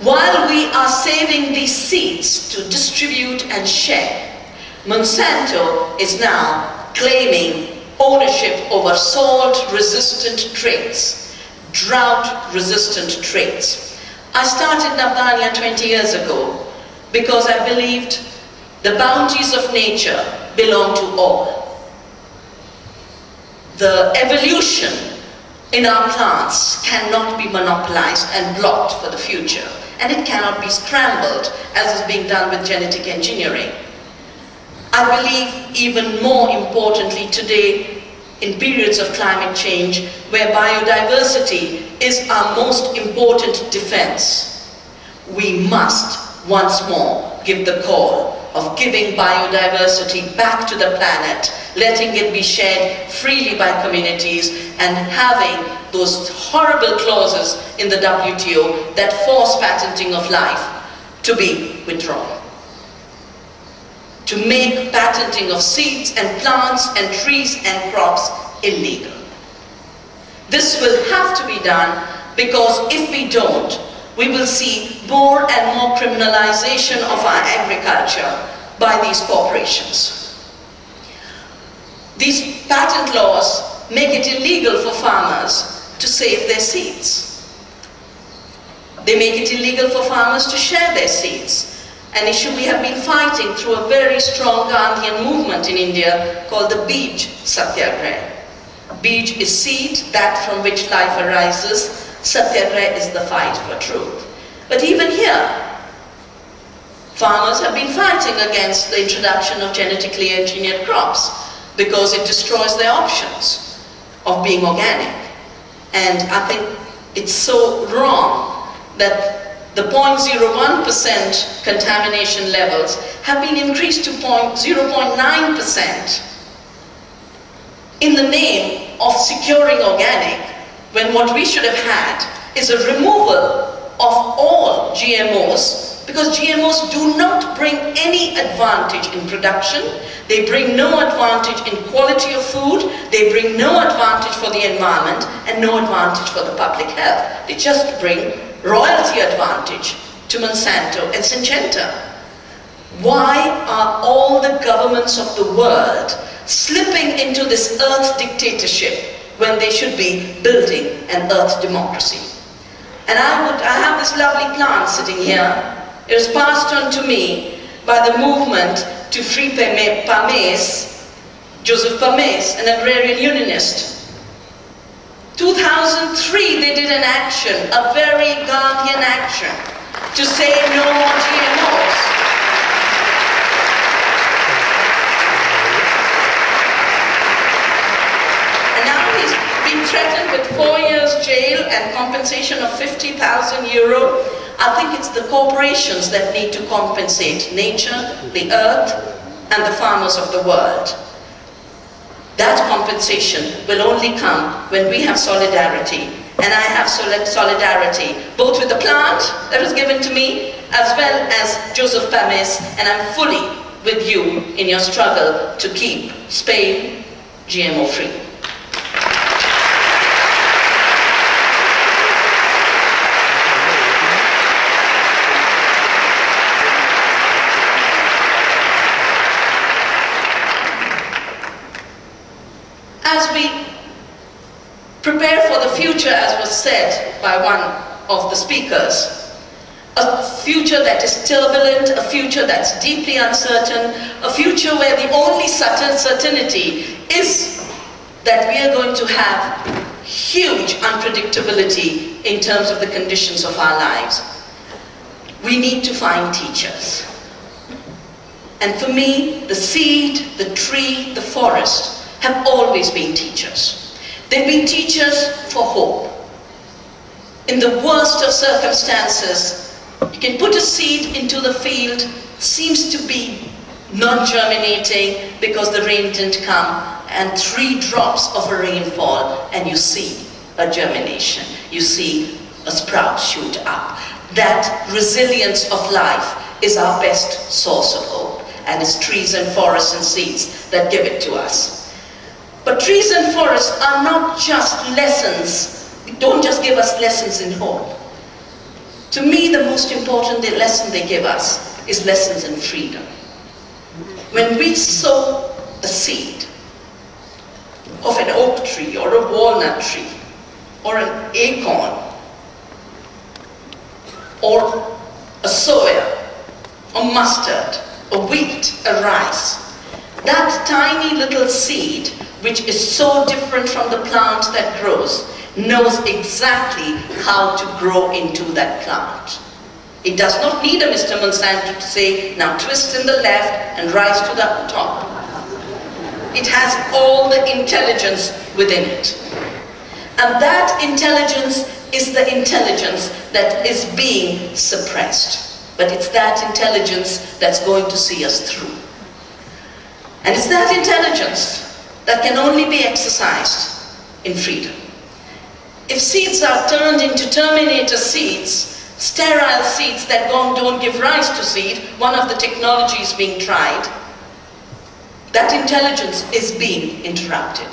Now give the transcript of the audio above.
While we are saving these seeds to distribute and share, Monsanto is now claiming ownership over salt-resistant traits, drought-resistant traits. I started Navdanya 20 years ago because I believed the bounties of nature belong to all. The evolution in our plants cannot be monopolized and blocked for the future, and it cannot be scrambled as is being done with genetic engineering. I believe even more importantly today, in periods of climate change, where biodiversity is our most important defense, we must once more give the call of giving biodiversity back to the planet, letting it be shared freely by communities, and having those horrible clauses in the WTO that force patenting of life to be withdrawn. To make patenting of seeds and plants and trees and crops illegal. This will have to be done because if we don't, we will see more and more criminalization of our agriculture by these corporations. These patent laws make it illegal for farmers to save their seeds. They make it illegal for farmers to share their seeds. An issue we have been fighting through a very strong Gandhian movement in India called the Bij Satyagraha. Bij is seed, that from which life arises. Satyagraha is the fight for truth. But even here, farmers have been fighting against the introduction of genetically engineered crops because it destroys their options of being organic. And I think it's so wrong that the 0.01% contamination levels have been increased to 0.9% in the name of securing organic, when what we should have had is a removal of all GMOs, because GMOs do not bring any advantage in production, they bring no advantage in quality of food, they bring no advantage for the environment, and no advantage for the public health. They just bring royalty advantage to Monsanto and Syngenta. Why are all the governments of the world slipping into this earth dictatorship when they should be building an earth democracy? And I have this lovely plant sitting here. It was passed on to me by the movement to free Pames, Joseph Pames, an agrarian unionist. 2003 they did an action, a very Gandhian action, to say no more GMOs. And now he's been threatened with 4 years jail and compensation of €50,000. I think it's the corporations that need to compensate nature, the earth, and the farmers of the world. That compensation will only come when we have solidarity. And I have solidarity both with the plant that was given to me as well as Joseph Pames, and I'm fully with you in your struggle to keep Spain GMO free. As we prepare for the future, as was said by one of the speakers, a future that is turbulent, a future that's deeply uncertain, a future where the only certainty is that we are going to have huge unpredictability in terms of the conditions of our lives. We need to find teachers. And for me, the seed, the tree, the forest have always been teachers. They've been teachers for hope. In the worst of circumstances, you can put a seed into the field, seems to be not germinating because the rain didn't come, and 3 drops of a rainfall and you see a germination, you see a sprout shoot up. That resilience of life is our best source of hope, and it's trees and forests and seeds that give it to us. But trees and forests are not just lessons, don't just give us lessons in hope. To me, the most important lesson they give us is lessons in freedom. When we sow a seed of an oak tree or a walnut tree or an acorn or a soya or mustard or wheat, a rice, that tiny little seed, which is so different from the plant that grows, knows exactly how to grow into that plant. It does not need a Mr. Monsanto to say, now twist in the left and rise to the top. It has all the intelligence within it. And that intelligence is the intelligence that is being suppressed. But it's that intelligence that's going to see us through. And it's that intelligence that can only be exercised in freedom. If seeds are turned into terminator seeds, sterile seeds that don't give rise to seed, one of the technologies being tried, that intelligence is being interrupted.